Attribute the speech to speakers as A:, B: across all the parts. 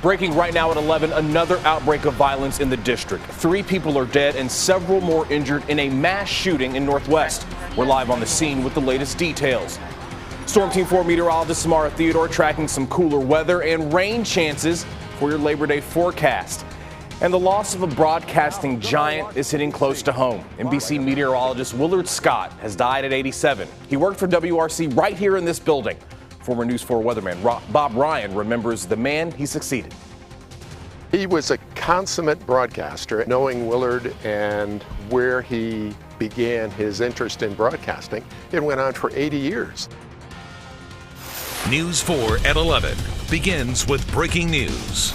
A: Breaking right now at 11, another outbreak of violence in the district. 3 people are dead and several more injured in a mass shooting in Northwest. We're live on the scene with the latest details. Storm Team 4 meteorologist Samara Theodore tracking some cooler weather and rain chances for your Labor Day forecast. And the loss of a broadcasting giant is hitting close to home. NBC meteorologist Willard Scott has died at 87. He worked for WRC right here in this building. Former News 4 weatherman Bob Ryan remembers the man he succeeded.
B: He was a consummate broadcaster. Knowing Willard and where he began his interest in broadcasting, it went on for 80 years.
C: News 4 at 11 begins with breaking news.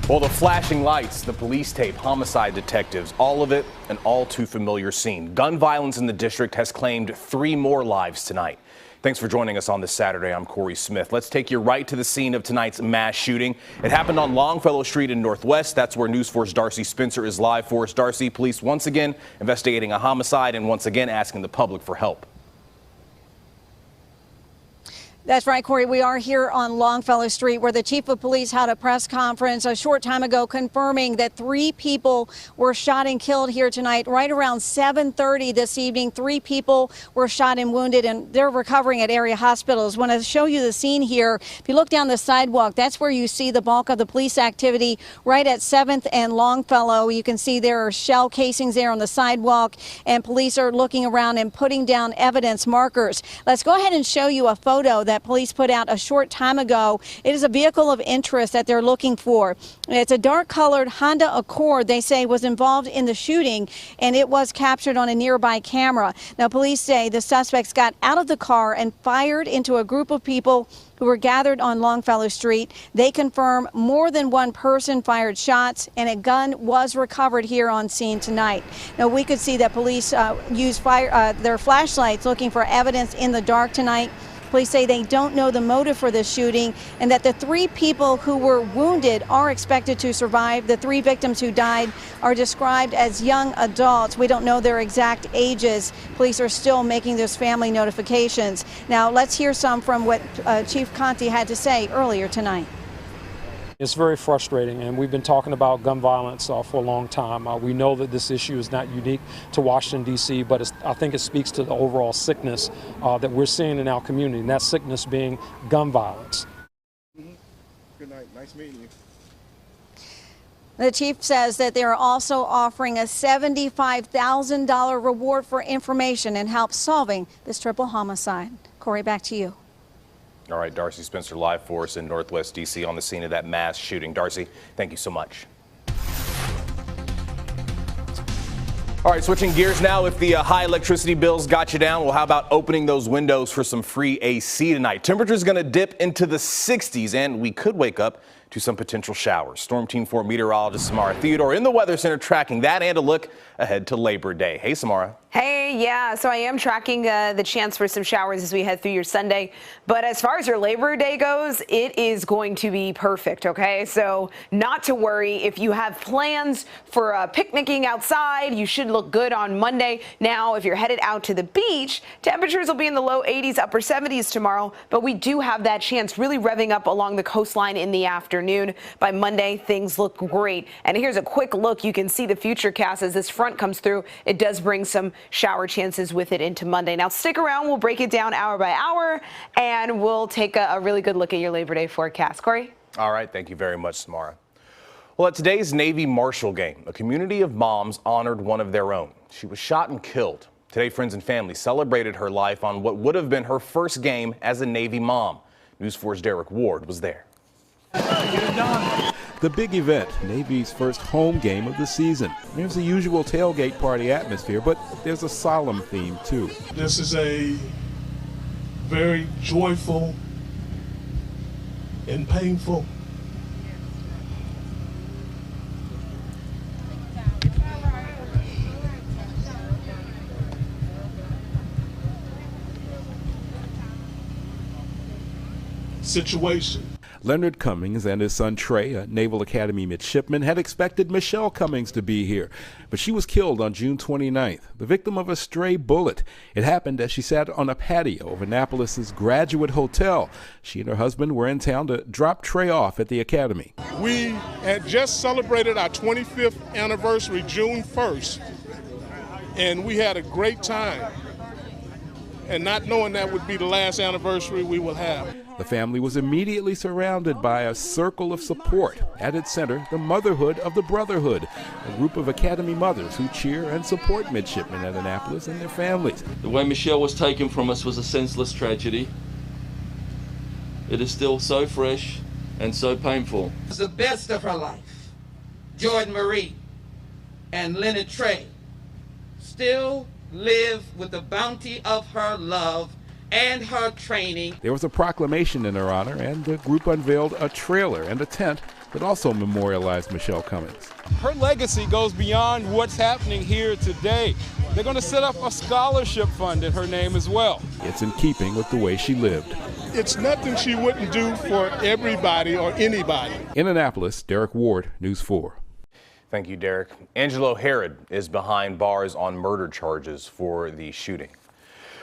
A: Well, the flashing lights, the police tape, homicide detectives, all of it an all too familiar scene. Gun violence in the district has claimed 3 more lives tonight. Thanks for joining us on this Saturday. I'm Corey Smith. Let's take you right to the scene of tonight's mass shooting. It happened on Longfellow Street in Northwest. That's where News 4's Darcy Spencer is live for us. Darcy, police once again investigating a homicide and once again asking the public for help.
D: That's right, Corey. We are here on Longfellow Street where the chief of police held a press conference a short time ago confirming that 3 people were shot and killed here tonight. Right around 7:30 this evening, 3 people were shot and wounded, and they're recovering at area hospitals. I want to show you the scene here. If you look down the sidewalk, that's where you see the bulk of the police activity right at 7th and Longfellow. You can see there are shell casings there on the sidewalk, and police are looking around and putting down evidence markers. Let's go ahead and show you a photo that police put out a short time ago. It is a vehicle of interest that they're looking for. It's a dark-colored Honda Accord, they say, was involved in the shooting, and it was captured on a nearby camera. Now, police say the suspects got out of the car and fired into a group of people who were gathered on Longfellow Street. They confirm more than one person fired shots, and a gun was recovered here on scene tonight. Now, we could see that police used their flashlights looking for evidence in the dark tonight. Police say they don't know the motive for this shooting and that the 3 people who were wounded are expected to survive. The 3 victims who died are described as young adults. We don't know their exact ages. Police are still making those family notifications. Now, let's hear some from what Chief Conti had to say earlier tonight.
E: It's very frustrating, and we've been talking about gun violence for a long time. We know that this issue is not unique to Washington, D.C., but I think it speaks to the overall sickness that we're seeing in our community, and that sickness being gun violence.
F: Good night. Nice meeting you.
D: The chief says that they are also offering a $75,000 reward for information and help solving this triple homicide. Corey, back to you.
A: All right, Darcy Spencer live for us in Northwest D.C. on the scene of that mass shooting. Darcy, thank you so much. All right, switching gears now. If the high electricity bills got you down, well, how about opening those windows for some free AC tonight? Temperatures going to dip into the 60s, and we could wake up to some potential showers. Storm Team 4 meteorologist Samara Theodore in the Weather Center tracking that and a look ahead to Labor Day. Hey, Samara.
G: Hey, yeah, so I am tracking the chance for some showers as we head through your Sunday. But as far as your Labor Day goes, it is going to be perfect, okay? So not to worry. If you have plans for picnicking outside, you should look good on Monday. Now, if you're headed out to the beach, temperatures will be in the low 80s, upper 70s tomorrow. But we do have that chance really revving up along the coastline in the afternoon. By Monday, things look great. And here's a quick look. You can see the future cast as this front comes through. It does bring some shower chances with it into Monday. Now stick around, we'll break it down hour by hour, and we'll take a really good look at your Labor Day forecast. Corey?
A: All right, thank you very much, Samara. Well, at today's Navy Marshal game, a community of moms honored one of their own. She was shot and killed. Today, friends and family celebrated her life on what would have been her first game as a Navy mom. News 4's Derek Ward was there.
H: The big event, Navy's first home game of the season. There's the usual tailgate party atmosphere, but there's a solemn theme too.
I: This is a very joyful and painful situation.
H: Leonard Cummings and his son Trey, a Naval Academy midshipman, had expected Michelle Cummings to be here, but she was killed on June 29th, the victim of a stray bullet. It happened as she sat on a patio of Annapolis's Graduate Hotel. She and her husband were in town to drop Trey off at the academy.
I: We had just celebrated our 25th anniversary June 1st, and we had a great time. And not knowing that would be the last anniversary we will have.
H: The family was immediately surrounded by a circle of support. At its center, the Motherhood of the Brotherhood, a group of Academy mothers who cheer and support midshipmen at Annapolis and their families.
J: The way Michelle was taken from us was a senseless tragedy. It is still so fresh and so painful.
K: It's the best of her life. Jordan Marie and Leonard Trey still live with the bounty of her love and her training.
H: There was a proclamation in her honor, and the group unveiled a trailer and a tent that also memorialized Michelle Cummings.
L: Her legacy goes beyond what's happening here today. They're going to set up a scholarship fund in her name as well.
H: It's in keeping with the way she lived.
I: It's nothing she wouldn't do for everybody or anybody.
H: In Annapolis, Derek Ward, News 4.
A: Thank you, Derek. Angelo Herod is behind bars on murder charges for the shooting.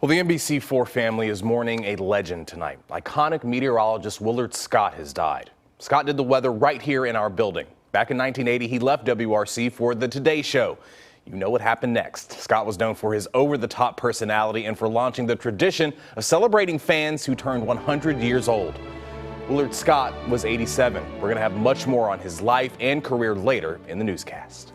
A: Well, the NBC4 family is mourning a legend tonight. Iconic meteorologist Willard Scott has died. Scott did the weather right here in our building. Back in 1980, he left WRC for the Today Show. You know what happened next. Scott was known for his over-the-top personality and for launching the tradition of celebrating fans who turned 100 years old. Willard Scott was 87. We're going to have much more on his life and career later in the newscast.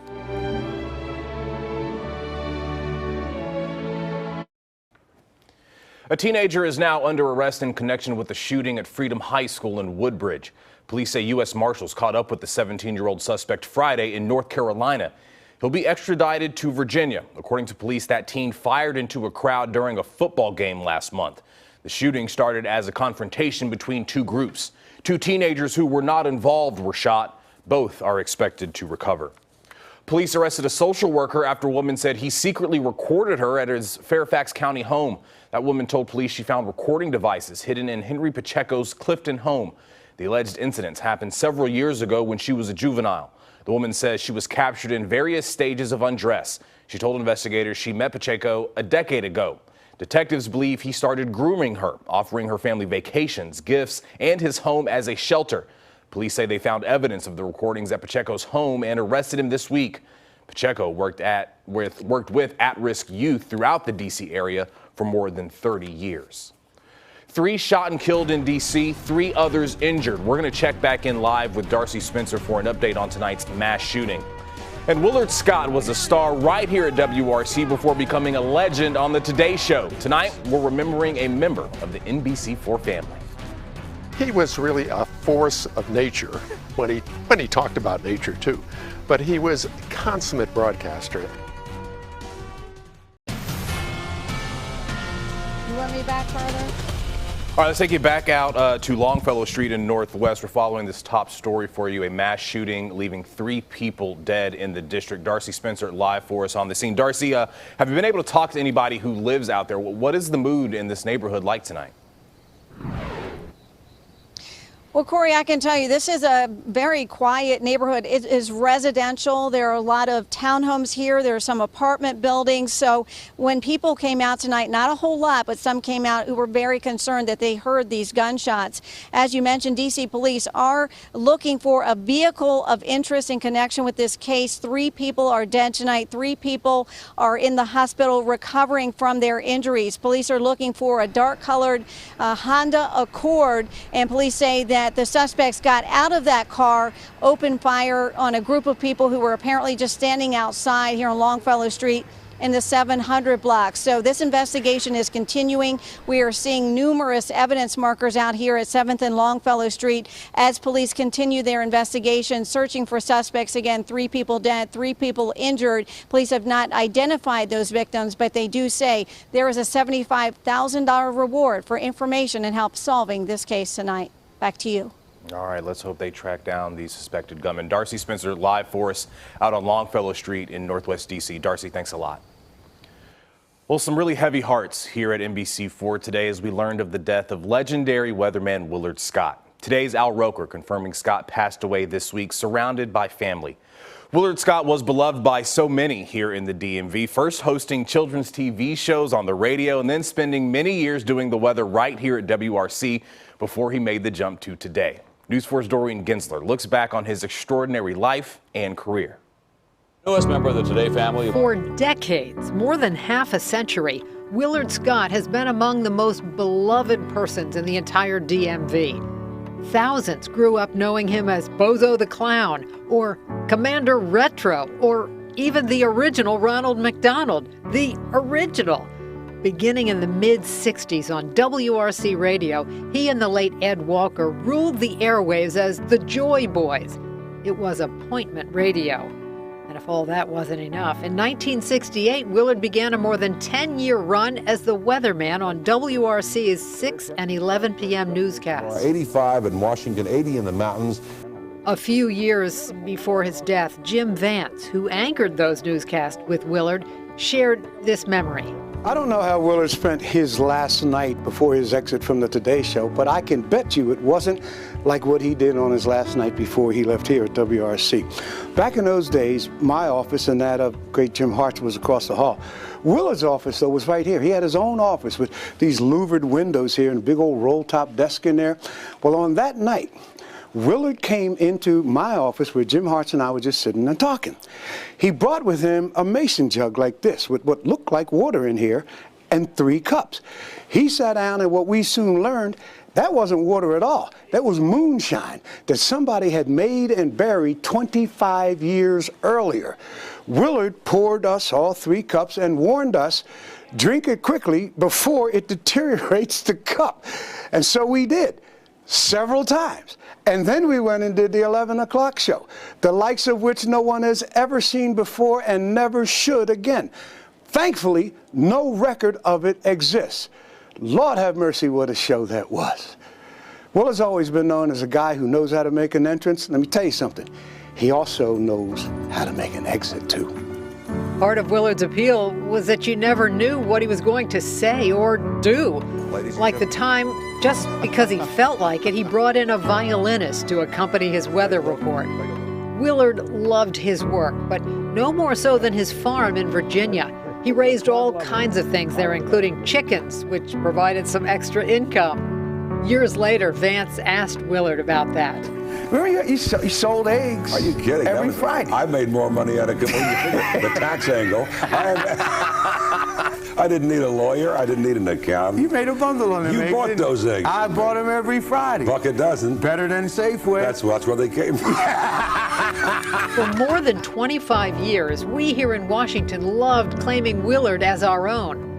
A: A teenager is now under arrest in connection with the shooting at Freedom High School in Woodbridge. Police say U.S. Marshals caught up with the 17-year-old suspect Friday in North Carolina. He'll be extradited to Virginia. According to police, that teen fired into a crowd during a football game last month. The shooting started as a confrontation between two groups. Two teenagers who were not involved were shot. Both are expected to recover. Police arrested a social worker after a woman said he secretly recorded her at his Fairfax County home. That woman told police she found recording devices hidden in Henry Pacheco's Clifton home. The alleged incidents happened several years ago when she was a juvenile. The woman says she was captured in various stages of undress. She told investigators she met Pacheco a decade ago. Detectives believe he started grooming her, offering her family vacations, gifts, and his home as a shelter. Police say they found evidence of the recordings at Pacheco's home and arrested him this week. Pacheco worked with at-risk youth throughout the D.C. area for more than 30 years. 3 shot and killed in D.C., 3 others injured. We're going to check back in live with Darcy Spencer for an update on tonight's mass shooting. And Willard Scott was a star right here at WRC before becoming a legend on the Today Show. Tonight, we're remembering a member of the NBC4 family.
B: He was really a force of nature when he talked about nature too, but he was a consummate broadcaster.
D: You want me back further?
A: All right, let's take you back out to Longfellow Street in Northwest. We're following this top story for you, a mass shooting leaving 3 people dead in the district. Darcy Spencer live for us on the scene. Darcy, have you been able to talk to anybody who lives out there? What is the mood in this neighborhood like tonight?
D: Well, Corey, I can tell you this is a very quiet neighborhood. It is residential. There are a lot of townhomes here. There are some apartment buildings. So when people came out tonight, not a whole lot, but some came out who were very concerned that they heard these gunshots. As you mentioned, D.C. police are looking for a vehicle of interest in connection with this case. 3 people are dead tonight. 3 people are in the hospital recovering from their injuries. Police are looking for a dark-colored Honda Accord, and police say that the suspects got out of that car, opened fire on a group of people who were apparently just standing outside here on Longfellow Street in the 700 block. So this investigation is continuing. We are seeing numerous evidence markers out here at 7th and Longfellow Street as police continue their investigation, searching for suspects. Again, 3 people dead, 3 people injured. Police have not identified those victims, but they do say there is a $75,000 reward for information and help solving this case tonight. Back to you.
A: All right, let's hope they track down these suspected gunmen. Darcy Spencer live for us out on Longfellow Street in Northwest D.C. Darcy, thanks a lot. Well, some really heavy hearts here at NBC4 today as we learned of the death of legendary weatherman Willard Scott. Today's Al Roker confirming Scott passed away this week, surrounded by family. Willard Scott was beloved by so many here in the DMV, first hosting children's TV shows on the radio and then spending many years doing the weather right here at WRC before he made the jump to today. News 4's Doreen Gensler looks back on his extraordinary life and career.
M: Newest member of the Today family.
N: For decades, more than half a century, Willard Scott has been among the most beloved persons in the entire DMV. Thousands grew up knowing him as Bozo the Clown, or Commander Retro, or even the original Ronald McDonald, the original. Beginning in the mid-'60s on WRC radio, he and the late Ed Walker ruled the airwaves as the Joy Boys. It was appointment radio. And if all that wasn't enough, in 1968, Willard began a more than 10-year run as the weatherman on WRC's 6 and 11 p.m. newscasts.
O: 85 in Washington, 80 in the mountains.
N: A few years before his death, Jim Vance, who anchored those newscasts with Willard, shared this memory.
P: I don't know how Willard spent his last night before his exit from the Today Show, but I can bet you it wasn't like what he did on his last night before he left here at WRC. Back in those days, my office and that of great Jim Hartz was across the hall. Willard's office, though, was right here. He had his own office with these louvered windows here and a big old roll-top desk in there. Well, on that night, Willard came into my office where Jim Hartz and I were just sitting and talking. He brought with him a mason jug like this with what looked like water in here and 3 cups. He sat down, and what we soon learned, that wasn't water at all. That was moonshine that somebody had made and buried 25 years earlier. Willard poured us all 3 cups and warned us, drink it quickly before it deteriorates the cup. And so we did, several times. And then we went and did the 11 o'clock show, the likes of which no one has ever seen before and never should again. Thankfully, no record of it exists. Lord have mercy, what a show that was. Willard's always been known as a guy who knows how to make an entrance. Let me tell you something. He also knows how to make an exit, too.
N: Part of Willard's appeal was that you never knew what he was going to say or do. Like the time, just because he felt like it, he brought in a violinist to accompany his weather report. Willard loved his work, but no more so than his farm in Virginia. He raised all kinds of things there, including chickens, which provided some extra income. Years later, Vance asked Willard about that.
P: Remember, you sold eggs.
O: Are you kidding?
P: Every Friday.
O: I made more money out of it. The tax angle. I didn't need a lawyer. I didn't need an accountant.
P: You made a bundle on them.
O: You bought those eggs.
P: I bought them every Friday.
O: Buck a dozen.
P: Better than Safeway.
O: That's where they came from.
N: For more than 25 years, we here in Washington loved claiming Willard as our own.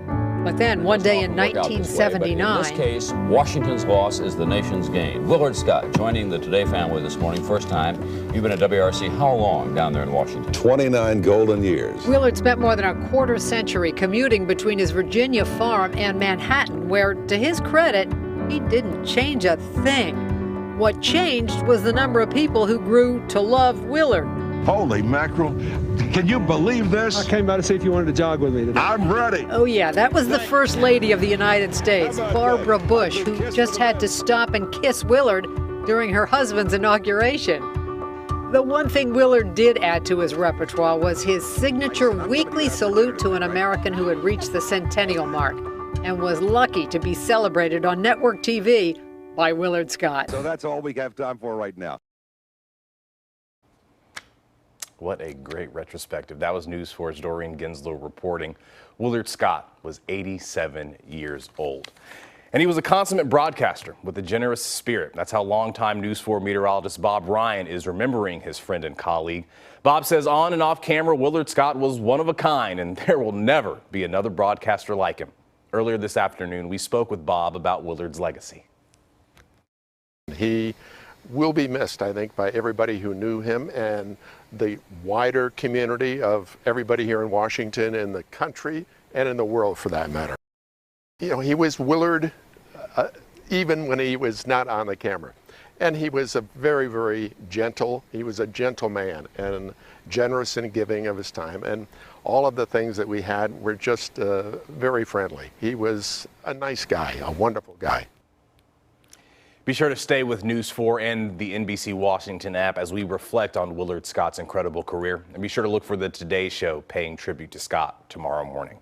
N: But then one day in 1979...
M: In this case, Washington's loss is the nation's gain. Willard Scott joining the Today family this morning. First time. You've been at WRC how long down there in Washington?
O: 29 golden years.
N: Willard spent more than a quarter century commuting between his Virginia farm and Manhattan, where, to his credit, he didn't change a thing. What changed was the number of people who grew to love Willard.
Q: Holy mackerel. Can you believe this?
R: I came by to see if you wanted to jog with me today.
Q: I'm ready.
N: Oh, yeah, that was the First Lady of the United States, Barbara Bush, who just had to stop and kiss Willard during her husband's inauguration. The one thing Willard did add to his repertoire was his signature weekly salute to an American who had reached the centennial mark and was lucky to be celebrated on network TV by Willard Scott.
O: So that's all we have time for right now.
A: What a great retrospective. That was News 4's Doreen Gensler reporting. Willard Scott was 87 years old. And he was a consummate broadcaster with a generous spirit. That's how longtime News 4 meteorologist Bob Ryan is remembering his friend and colleague. Bob says on and off camera, Willard Scott was one of a kind, and there will never be another broadcaster like him. Earlier this afternoon, we spoke with Bob about Willard's legacy.
B: He will be missed, I think, by everybody who knew him and the wider community of everybody here in Washington, in the country, and in the world for that matter. You know, he was Willard even when he was not on the camera. And he was a very, very gentle, he was a gentle man and generous and giving of his time. And all of the things that we had were just very friendly. He was a nice guy, a wonderful guy.
A: Be sure to stay with News 4 and the NBC Washington app as we reflect on Willard Scott's incredible career. And be sure to look for the Today Show paying tribute to Scott tomorrow morning.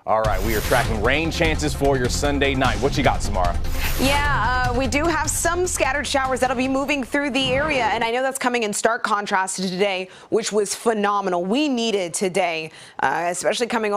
A: All right, we are tracking rain chances for your Sunday night. What you got, Samara?
G: Yeah, we do have some scattered showers that'll be moving through the area, and I know that's coming in stark contrast to today, which was phenomenal. We needed today, especially coming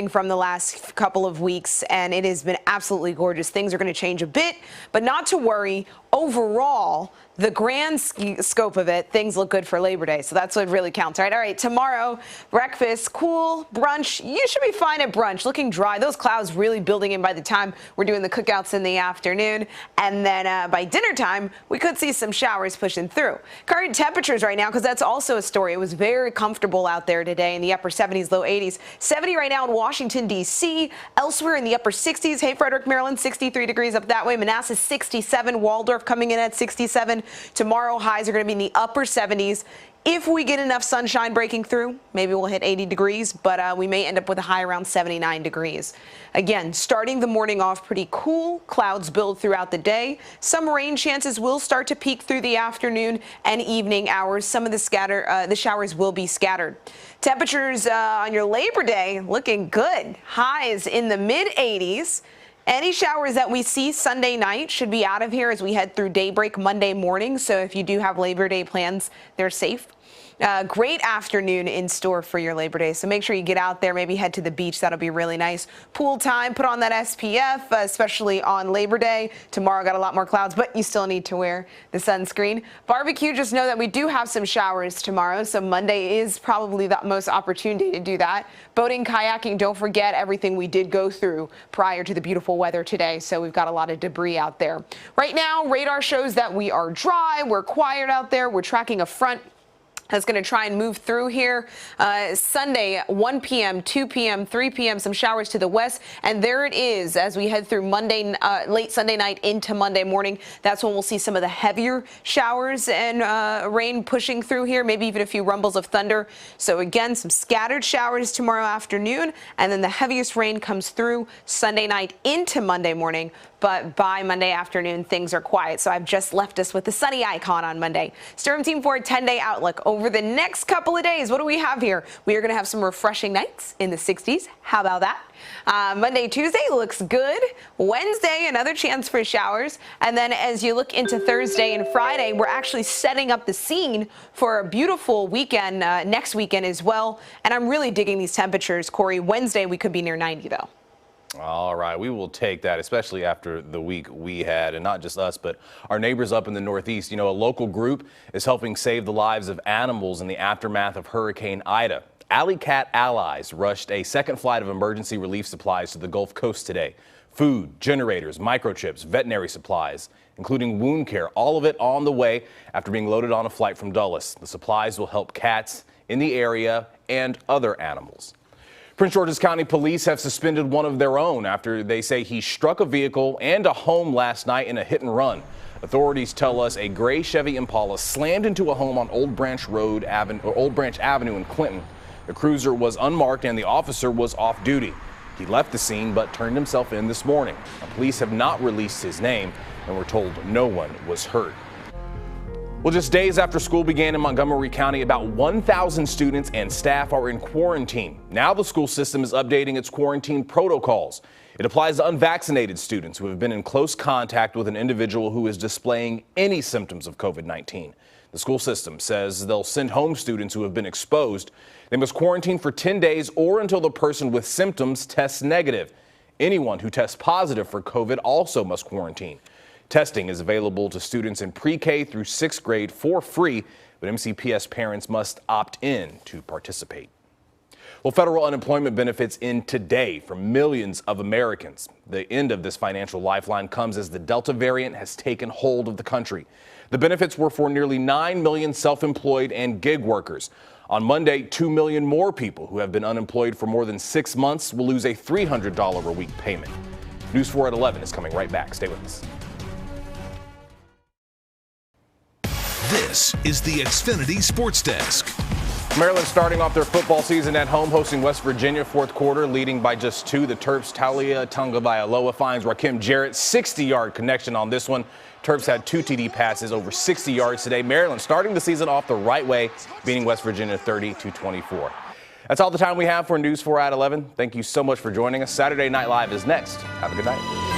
G: from the last couple of weeks, and it has been absolutely gorgeous. Things are going to change a bit, but not to worry. Overall, the grand scope of it, things look good for Labor Day. So that's what really counts, right? All right, tomorrow, breakfast, cool, brunch. You should be fine at brunch. Looking dry. Those clouds really building in by the time we're doing the cookouts in the afternoon. And then by dinner time, we could see some showers pushing through. Current temperatures right now, because that's also a story. It was very comfortable out there today in the upper 70s, low 80s. 70 right now in Washington, D.C. Elsewhere in the upper 60s. Hey, Frederick, Maryland, 63 degrees up that way. Manassas, 67. Waldorf coming in at 67. Tomorrow, highs are going to be in the upper 70s. If we get enough sunshine breaking through, maybe we'll hit 80 degrees, but we may end up with a high around 79 degrees. Again, starting the morning off pretty cool. Clouds build throughout the day. Some rain chances will start to peak through the afternoon and evening hours. Some of the showers will be scattered. Temperatures on your Labor Day looking good. Highs in the mid-80s. Any showers that we see Sunday night should be out of here as we head through daybreak Monday morning. So if you do have Labor Day plans, they're safe. Great afternoon in store for your Labor Day. So make sure you get out there, maybe head to the beach. That'll be really nice. Pool time, put on that SPF, especially on Labor Day. Tomorrow got a lot more clouds, but you still need to wear the sunscreen. Barbecue, just know that we do have some showers tomorrow. So Monday is probably the most opportunity to do that. Boating, kayaking, don't forget everything we did go through prior to the beautiful weather today. So we've got a lot of debris out there. Right now, radar shows that we are dry. We're quiet out there. We're tracking a front that's going to try and move through here. Sunday, 1 p.m., 2 p.m., 3 p.m., some showers to the west. And there it is as we head through Monday, late Sunday night into Monday morning. That's when we'll see some of the heavier showers and rain pushing through here, maybe even a few rumbles of thunder. So again, some scattered showers tomorrow afternoon. And then the heaviest rain comes through Sunday night into Monday morning. But by Monday afternoon, things are quiet. So I've just left us with the sunny icon on Monday. Storm Team 4 10-day outlook. Over the next couple of days, what do we have here? We are going to have some refreshing nights in the 60s. How about that? Monday, Tuesday looks good. Wednesday, another chance for showers. And then as you look into Thursday and Friday, we're actually setting up the scene for a beautiful weekend next weekend as well. And I'm really digging these temperatures, Corey. Wednesday, we could be near 90, though.
A: All right, we will take that, especially after the week we had, and not just us, but our neighbors up in the Northeast. You know, a local group is helping save the lives of animals in the aftermath of Hurricane Ida. Alley Cat Allies rushed a second flight of emergency relief supplies to the Gulf Coast today. Food, generators, microchips, veterinary supplies, including wound care, all of it on the way after being loaded on a flight from Dulles. The supplies will help cats in the area and other animals. Prince George's County Police have suspended one of their own after they say he struck a vehicle and a home last night in a hit and run. Authorities tell us a gray Chevy Impala slammed into a home on Old Branch Avenue in Clinton. The cruiser was unmarked and the officer was off duty. He left the scene but turned himself in this morning. Police have not released his name and were told no one was hurt. Well, just days after school began in Montgomery County, about 1,000 students and staff are in quarantine. Now the school system is updating its quarantine protocols. It applies to unvaccinated students who have been in close contact with an individual who is displaying any symptoms of COVID-19. The school system says they'll send home students who have been exposed. They must quarantine for 10 days or until the person with symptoms tests negative. Anyone who tests positive for COVID also must quarantine. Testing is available to students in pre-K through 6th grade for free, but MCPS parents must opt in to participate. Well, federal unemployment benefits end today for millions of Americans. The end of this financial lifeline comes as the Delta variant has taken hold of the country. The benefits were for nearly 9 million self-employed and gig workers. On Monday, 2 million more people who have been unemployed for more than 6 months will lose a $300 a week payment. News 4 at 11 is coming right back. Stay with us.
C: This is the Xfinity Sports Desk.
A: Maryland starting off their football season at home, hosting West Virginia. Fourth quarter, leading by just 2. The Terps' Talia Tagovailoa finds Rakim Jarrett 60-yard connection on this one. Terps had 2 TD passes, over 60 yards today. Maryland starting the season off the right way, beating West Virginia 30-24. That's all the time we have for News 4 at 11. Thank you so much for joining us. Saturday Night Live is next. Have a good night.